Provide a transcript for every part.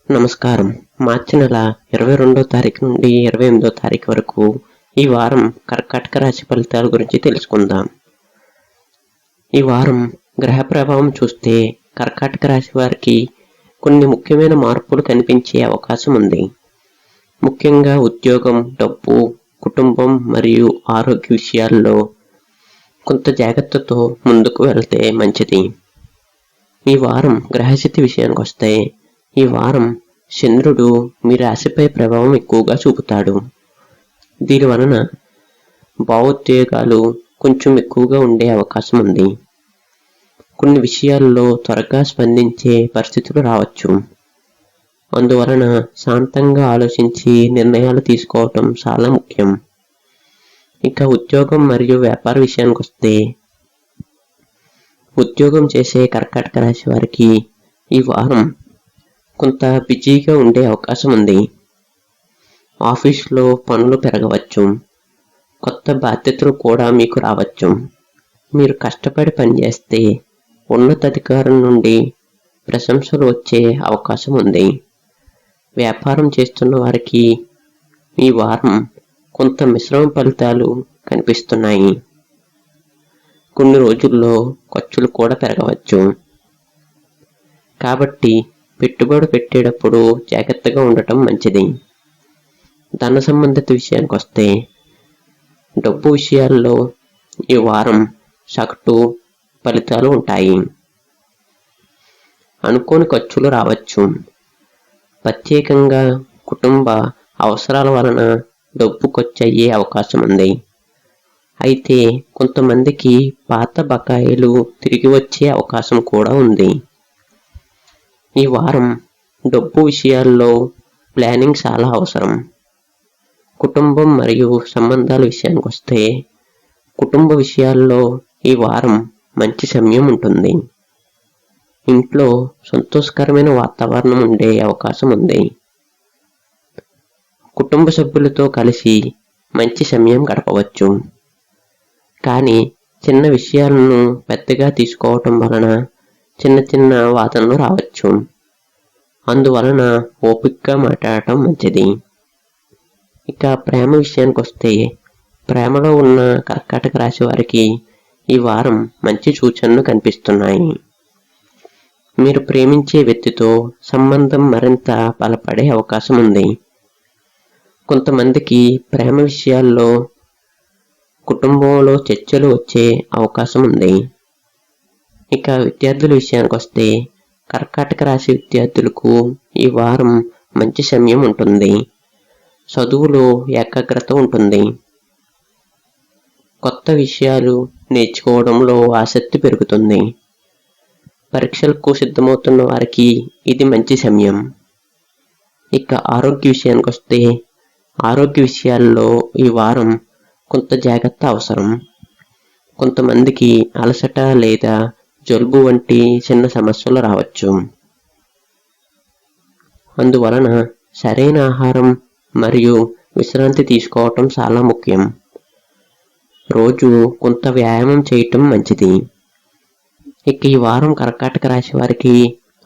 నమస్కారం. మార్చి నెల 22వ తారీఖు నుండి 28వ తారీఖు వరకు ఈ వారం కర్కాటక రాశి ఫలితాల గురించి తెలుసుకుందాం. ఈ వారం గ్రహ ప్రభావం చూస్తే కర్కాటక రాశి వారికి కొన్ని ముఖ్యమైన మార్పులు కనిపించే అవకాశం ఉంది. ముఖ్యంగా ఉద్యోగం, డబ్బు, కుటుంబం మరియు ఆరోగ్య విషయాల్లో కొంత జాగ్రత్తతో ముందుకు వెళ్తే మంచిది. ఈ వారం గ్రహస్థితి విషయానికి వస్తే ఈ వారం చంద్రుడు మీ రాశిపై ప్రభావం ఎక్కువగా చూపుతాడు. దీని వలన భావోద్వేగాలు కొంచెం ఎక్కువగా ఉండే అవకాశం ఉంది. కొన్ని విషయాల్లో త్వరగా స్పందించే పరిస్థితులు రావచ్చు. అందువలన శాంతంగా ఆలోచించి నిర్ణయాలు తీసుకోవటం చాలా ముఖ్యం. ఇక ఉద్యోగం మరియు వ్యాపార విషయానికి వస్తే ఉద్యోగం చేసే కర్కాటక రాశి వారికి ఈ వారం కొంత బిజీగా ఉండే అవకాశం ఉంది. ఆఫీసులో పనులు పెరగవచ్చు. కొత్త బాధ్యతలు కూడా మీకు రావచ్చు. మీరు కష్టపడి పనిచేస్తే ఉన్నతాధికారుల నుండి ప్రశంసలు వచ్చే అవకాశం ఉంది. వ్యాపారం చేస్తున్న వారికి ఈ వారం కొంత మిశ్రమ ఫలితాలు కనిపిస్తున్నాయి. కొన్ని రోజుల్లో ఖర్చులు కూడా పెరగవచ్చు. కాబట్టి పెట్టుబడి పెట్టేటప్పుడు జాగ్రత్తగా ఉండటం మంచిది. ధన సంబంధిత విషయానికి వస్తే డబ్బు విషయాల్లో ఈ వారం సగటు ఫలితాలు ఉంటాయి. అనుకోని ఖర్చులు రావచ్చు. ప్రత్యేకంగా కుటుంబ అవసరాల వలన డబ్బు ఖర్చు అయ్యే అవకాశం ఉంది. అయితే కొంతమందికి పాత బకాయిలు తిరిగి వచ్చే అవకాశం కూడా ఉంది. ఈ వారం డబ్బు విషయాల్లో ప్లానింగ్ చాలా అవసరం. కుటుంబం మరియు సంబంధాల విషయానికి వస్తే కుటుంబ విషయాల్లో ఈ వారం మంచి సమయం ఉంటుంది. ఇంట్లో సంతోషకరమైన వాతావరణం ఉండే అవకాశం ఉంది. కుటుంబ సభ్యులతో కలిసి మంచి సమయం గడపవచ్చు. కానీ చిన్న విషయాలను పెద్దగా తీసుకోవటం వలన చిన్న చిన్న వాదనలు రావచ్చు. అందువలన ఓపికగా మాట్లాడటం మంచిది. ఇక ప్రేమ విషయానికి వస్తే ప్రేమలో ఉన్న కర్కాటక రాశి వారికి ఈ వారం మంచి సూచనలు కనిపిస్తున్నాయి. మీరు ప్రేమించే వ్యక్తితో సంబంధం మరింత బలపడే అవకాశం ఉంది. కొంతమందికి ప్రేమ విషయాల్లో కుటుంబంలో చర్చలు వచ్చే అవకాశం ఉంది. ఇక విద్యార్థుల విషయానికి వస్తే కర్కాటక రాశి విద్యార్థులకు ఈ వారం మంచి సమయం ఉంటుంది. చదువులో ఏకాగ్రత ఉంటుంది. కొత్త విషయాలు నేర్చుకోవడంలో ఆసక్తి పెరుగుతుంది. పరీక్షలకు సిద్ధమవుతున్న వారికి ఇది మంచి సమయం. ఇక ఆరోగ్య విషయానికి వస్తే ఆరోగ్య విషయాల్లో ఈ వారం కొంత జాగ్రత్త అవసరం. కొంతమందికి అలసట లేదా జలుబు వంటి చిన్న సమస్యలు రావచ్చు. అందువలన సరైన ఆహారం మరియు విశ్రాంతి తీసుకోవటం చాలా ముఖ్యం. రోజు కొంత వ్యాయామం చేయటం మంచిది. ఇక ఈ వారం కర్కాటక రాశి వారికి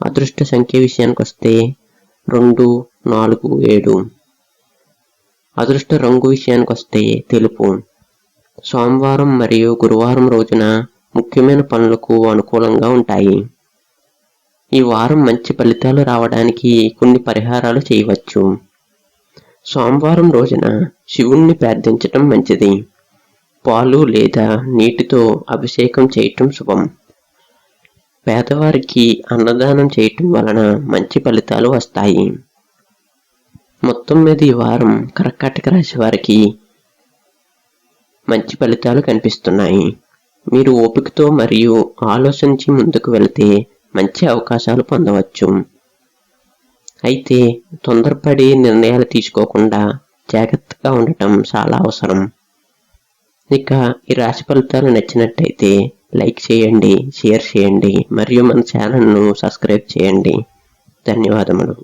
అదృష్ట సంఖ్య విషయానికి వస్తే 2, 4, 7. అదృష్ట రంగు విషయానికి వస్తే తెలుపు. సోమవారం మరియు గురువారం రోజున ముఖ్యమైన పనులకు అనుకూలంగా ఉంటాయి. ఈ వారం మంచి ఫలితాలు రావడానికి కొన్ని పరిహారాలు చేయవచ్చు. సోమవారం రోజున శివుణ్ణి ప్రార్థించటం మంచిది. పాలు లేదా నీటితో అభిషేకం చేయటం శుభం. పేదవారికి అన్నదానం చేయటం వలన మంచి ఫలితాలు వస్తాయి. మొత్తం మీద ఈ వారం కర్కాటక రాశి వారికి మంచి ఫలితాలు కనిపిస్తున్నాయి. మీరు ఓపికతో మరియు ఆలోచించి ముందుకు వెళితే మంచి అవకాశాలు పొందవచ్చు. అయితే తొందరపడి నిర్ణయాలు తీసుకోకుండా జాగ్రత్తగా ఉండటం చాలా అవసరం. ఇక ఈ రాశి ఫలితాలు నచ్చినట్టయితే లైక్ చేయండి, షేర్ చేయండి మరియు మన ఛానల్ను సబ్స్క్రైబ్ చేయండి. ధన్యవాదములు.